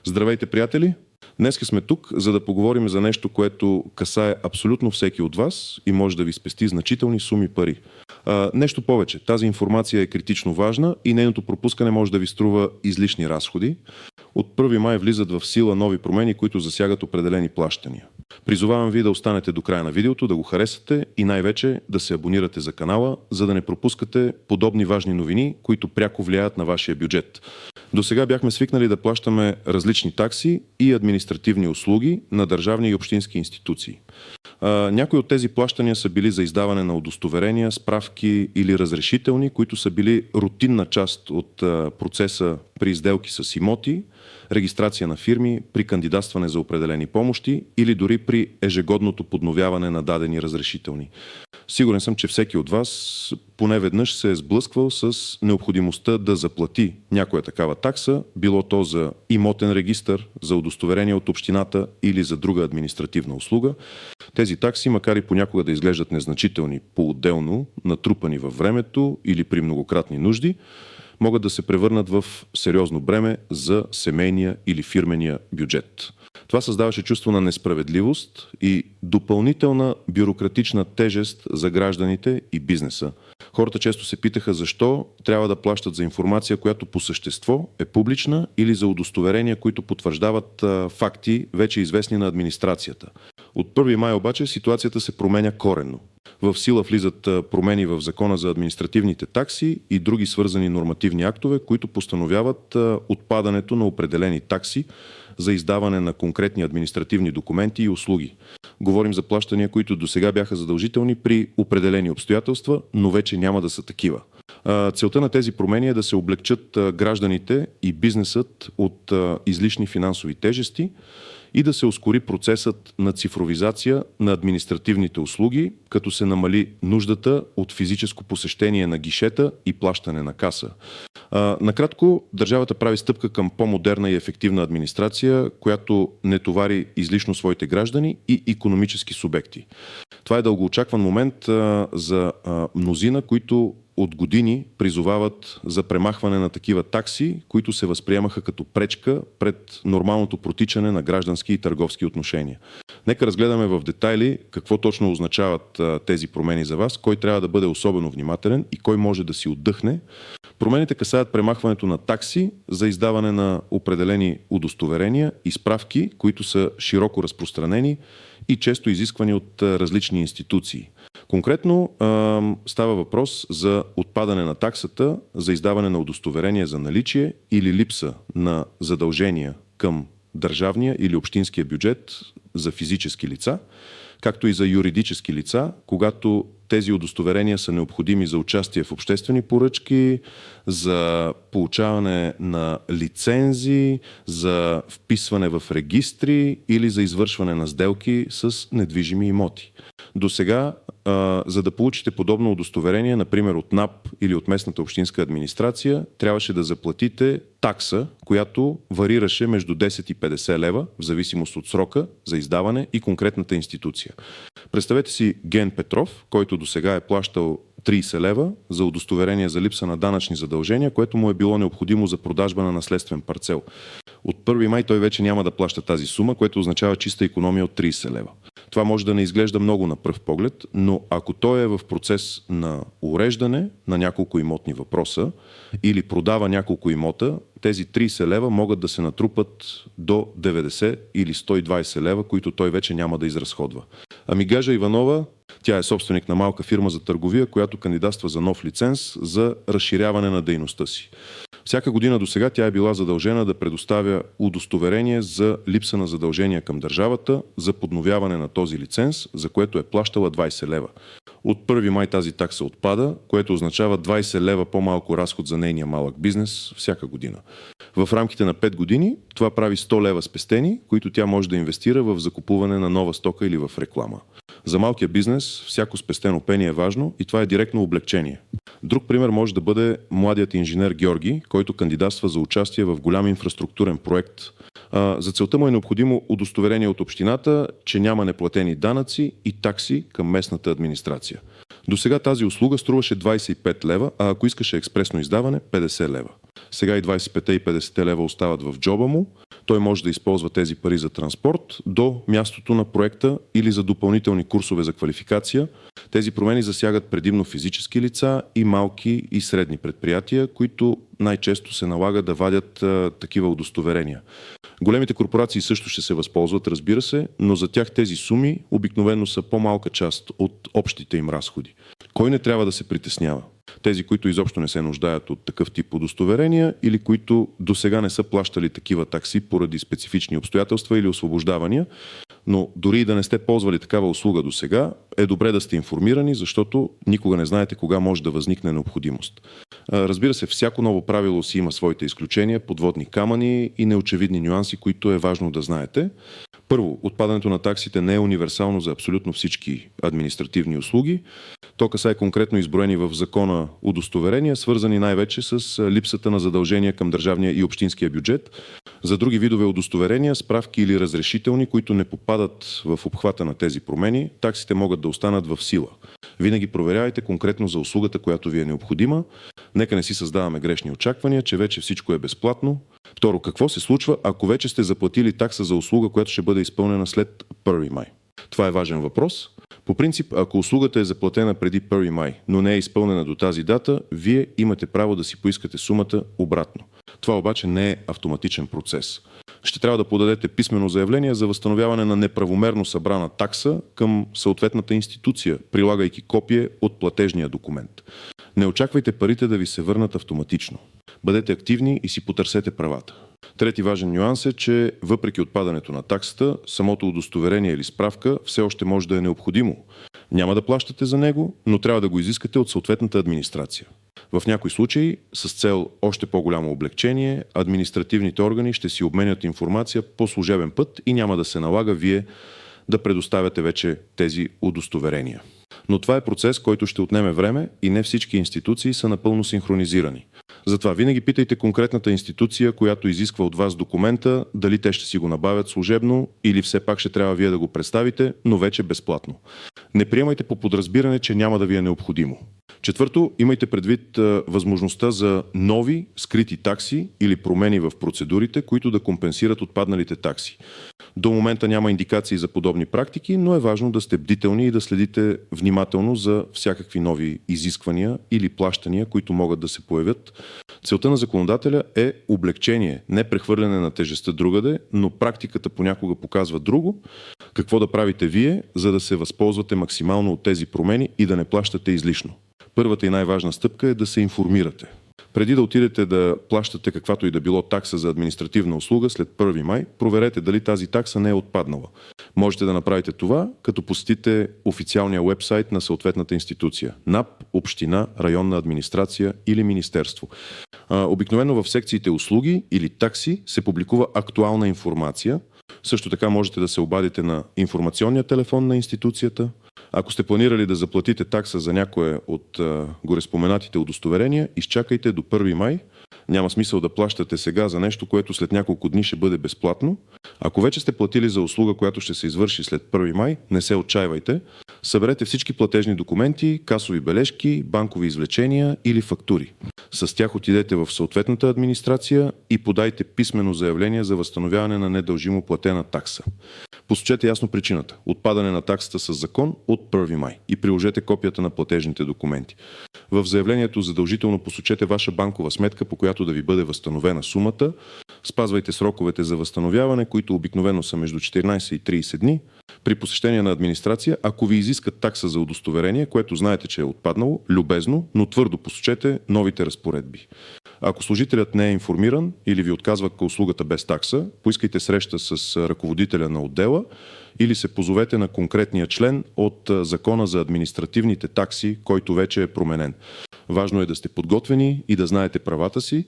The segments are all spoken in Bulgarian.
Здравейте, приятели! Днес сме тук, за да поговорим за нещо, което касае абсолютно всеки от вас и може да ви спести значителни суми пари. Нещо повече, тази информация е критично важна и нейното пропускане може да ви струва излишни разходи. От 1 май влизат в сила нови промени, които засягат определени плащания. Призовавам ви да останете до края на видеото, да го харесате и най-вече да се абонирате за канала, за да не пропускате подобни важни новини, които пряко влияят на вашия бюджет. До сега бяхме свикнали да плащаме различни такси и административни услуги на държавни и общински институции. Някои от тези плащания са били за издаване на удостоверения, справки или разрешителни, които са били рутинна част от процеса при сделки с имоти, регистрация на фирми, при кандидатстване за определени помощи или дори при ежегодното подновяване на дадени разрешителни. Сигурен съм, че всеки от вас поне веднъж се е сблъсквал с необходимостта да заплати някоя такава такса, било то за имотен регистър, за удостоверение от общината или за друга административна услуга. Тези такси, макар и понякога да изглеждат незначителни по-отделно, натрупани във времето или при многократни нужди, могат да се превърнат в сериозно бреме за семейния или фирмения бюджет. Това създаваше чувство на несправедливост и допълнителна бюрократична тежест за гражданите и бизнеса. Хората често се питаха защо трябва да плащат за информация, която по същество е публична, или за удостоверения, които потвърждават факти, вече известни на администрацията. От 1 май обаче ситуацията се променя коренно. В сила влизат промени в Закона за административните такси и други свързани нормативни актове, които постановяват отпадането на определени такси за издаване на конкретни административни документи и услуги. Говорим за плащания, които досега бяха задължителни при определени обстоятелства, но вече няма да са такива. Целта на тези промени е да се облегчат гражданите и бизнесът от излишни финансови тежести и да се ускори процесът на цифровизация на административните услуги, като се намали нуждата от физическо посещение на гишета и плащане на каса. Накратко, държавата прави стъпка към по-модерна и ефективна администрация, която не товари излишно своите граждани и икономически субекти. Това е дългоочакван момент за мнозина, които от години призовават за премахване на такива такси, които се възприемаха като пречка пред нормалното протичане на граждански и търговски отношения. Нека разгледаме в детайли какво точно означават тези промени за вас, кой трябва да бъде особено внимателен и кой може да си отдъхне. Промените касаят премахването на такси за издаване на определени удостоверения и справки, които са широко разпространени и често изисквани от различни институции. Конкретно става въпрос за отпадане на таксата за издаване на удостоверение за наличие или липса на задължения към държавния или общинския бюджет за физически лица, както и за юридически лица, когато тези удостоверения са необходими за участие в обществени поръчки, за получаване на лицензи, за вписване в регистри или за извършване на сделки с недвижими имоти. До сега, за да получите подобно удостоверение, например от НАП или от местната общинска администрация, трябваше да заплатите такса, която варираше между 10 и 50 лева, в зависимост от срока за издаване и конкретната институция. Представете си Ген Петров, който до сега е плащал 30 лева за удостоверение за липса на данъчни задължения, което му е било необходимо за продажба на наследствен парцел. От 1 май той вече няма да плаща тази сума, което означава чиста икономия от 30 лева. Това може да не изглежда много на пръв поглед, но ако той е в процес на уреждане на няколко имотни въпроса или продава няколко имота, тези 30 лева могат да се натрупат до 90 или 120 лева, които той вече няма да изразходва. Ами Гажа Иванова, тя е собственик на малка фирма за търговия, която кандидатства за нов лиценз за разширяване на дейността си. Всяка година до сега тя е била задължена да предоставя удостоверение за липса на задължения към държавата за подновяване на този лиценз, за което е плащала 20 лева. От 1 май тази такса отпада, което означава 20 лева по-малко разход за нейния малък бизнес всяка година. В рамките на 5 години това прави 100 лева спестени, които тя може да инвестира в закупуване на нова стока или в реклама. За малкия бизнес всяко спестено пени е важно и това е директно облекчение. Друг пример може да бъде младият инженер Георги, който кандидатства за участие в голям инфраструктурен проект. За целта му е необходимо удостоверение от общината, че няма неплатени данъци и такси към местната администрация. До сега тази услуга струваше 25 лева, а ако искаше експресно издаване, 50 лева. Сега и 25 и 50 лева остават в джоба му. Той може да използва тези пари за транспорт до мястото на проекта или за допълнителни курсове за квалификация. Тези промени засягат предимно физически лица и малки и средни предприятия, които най-често се налага да вадят такива удостоверения. Големите корпорации също ще се възползват, разбира се, но за тях тези суми обикновено са по-малка част от общите им разходи. Кой не трябва да се притеснява? Тези, които изобщо не се нуждаят от такъв тип удостоверения или които досега не са плащали такива такси поради специфични обстоятелства или освобождавания, но дори и да не сте ползвали такава услуга досега, е добре да сте информирани, защото никога не знаете кога може да възникне необходимост. Разбира се, всяко ново правило си има своите изключения, подводни камъни и неочевидни нюанси, които е важно да знаете. Първо, отпадането на таксите не е универсално за абсолютно всички административни услуги. То касае конкретно изброени в закона удостоверения, свързани най-вече с липсата на задължения към държавния и общинския бюджет. За други видове удостоверения, справки или разрешителни, които не попадат в обхвата на тези промени, таксите могат да останат в сила. Винаги проверявайте конкретно за услугата, която ви е необходима. Нека не си създаваме грешни очаквания, че вече всичко е безплатно. Второ, какво се случва, ако вече сте заплатили такса за услуга, която ще бъде изпълнена след 1 май? Това е важен въпрос. По принцип, ако услугата е заплатена преди 1 май, но не е изпълнена до тази дата, вие имате право да си поискате сумата обратно. Това обаче не е автоматичен процес. Ще трябва да подадете писмено заявление за възстановяване на неправомерно събрана такса към съответната институция, прилагайки копие от платежния документ. Не очаквайте парите да ви се върнат автоматично. Бъдете активни и си потърсете правата. Трети важен нюанс е, че въпреки отпадането на таксата, самото удостоверение или справка все още може да е необходимо. Няма да плащате за него, но трябва да го изискате от съответната администрация. В някои случаи, с цел още по-голямо облекчение, административните органи ще си обменят информация по служебен път и няма да се налага вие да предоставяте вече тези удостоверения. Но това е процес, който ще отнеме време и не всички институции са напълно синхронизирани. Затова винаги питайте конкретната институция, която изисква от вас документа, дали те ще си го набавят служебно или все пак ще трябва вие да го представите, но вече безплатно. Не приемайте по подразбиране, че няма да ви е необходимо. Четвърто, имайте предвид възможността за нови скрити такси или промени в процедурите, които да компенсират отпадналите такси. До момента няма индикации за подобни практики, но е важно да сте бдителни и да следите внимателно за всякакви нови изисквания или плащания, които могат да се появят. Целта на законодателя е облекчение, не прехвърляне на тежестта другаде, но практиката понякога показва друго. Какво да правите вие, за да се възползвате максимално от тези промени и да не плащате излишно? Първата и най-важна стъпка е да се информирате. Преди да отидете да плащате каквато и да било такса за административна услуга след 1 май, проверете дали тази такса не е отпаднала. Можете да направите това, като посетите официалния уебсайт на съответната институция – НАП, община, районна администрация или министерство. Обикновено в секциите услуги или такси се публикува актуална информация. Също така можете да се обадите на информационния телефон на институцията. Ако сте планирали да заплатите такса за някое от гореспоменатите удостоверения, изчакайте до 1 май. Няма смисъл да плащате сега за нещо, което след няколко дни ще бъде безплатно. Ако вече сте платили за услуга, която ще се извърши след 1 май, не се отчаивайте. Съберете всички платежни документи, касови бележки, банкови извлечения или фактури. С тях отидете в съответната администрация и подайте писмено заявление за възстановяване на недължимо платена такса. Посочете ясно причината – отпадане на таксата с закон от 1 май и приложете копията на платежните документи. В заявлението задължително посочете ваша банкова сметка, по която да ви бъде възстановена сумата. Спазвайте сроковете за възстановяване, които обикновено са между 14 и 30 дни. При посещение на администрация, ако ви изискат такса за удостоверение, което знаете, че е отпаднало, любезно, но твърдо посочете новите разпоредби. Ако служителят не е информиран или ви отказва услугата без такса, поискайте среща с ръководителя на отдела или се позовете на конкретния член от Закона за административните такси, който вече е променен. Важно е да сте подготвени и да знаете правата си.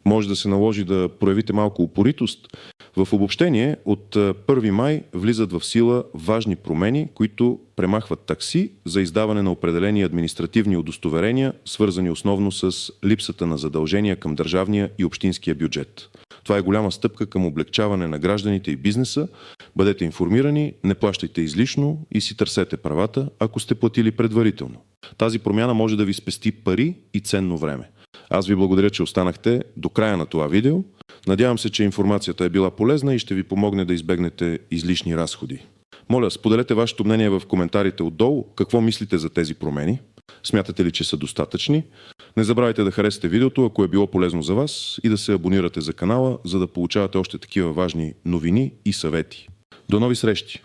Може да се наложи да проявите малко упоритост. В обобщение, от 1 май влизат в сила важни промени, които премахват такси за издаване на определени административни удостоверения, свързани основно с липсата на задължения към държавния и общинския бюджет. Това е голяма стъпка към облегчаване на гражданите и бизнеса. Бъдете информирани, не плащайте излишно и си търсете правата, ако сте платили предварително. Тази промяна може да ви спести пари и ценно време. Аз ви благодаря, че останахте до края на това видео. Надявам се, че информацията е била полезна и ще ви помогне да избегнете излишни разходи. Моля, споделете вашето мнение в коментарите отдолу. Какво мислите за тези промени? Смятате ли, че са достатъчни? Не забравяйте да харесате видеото, ако е било полезно за вас, и да се абонирате за канала, за да получавате още такива важни новини и съвети. До нови срещи!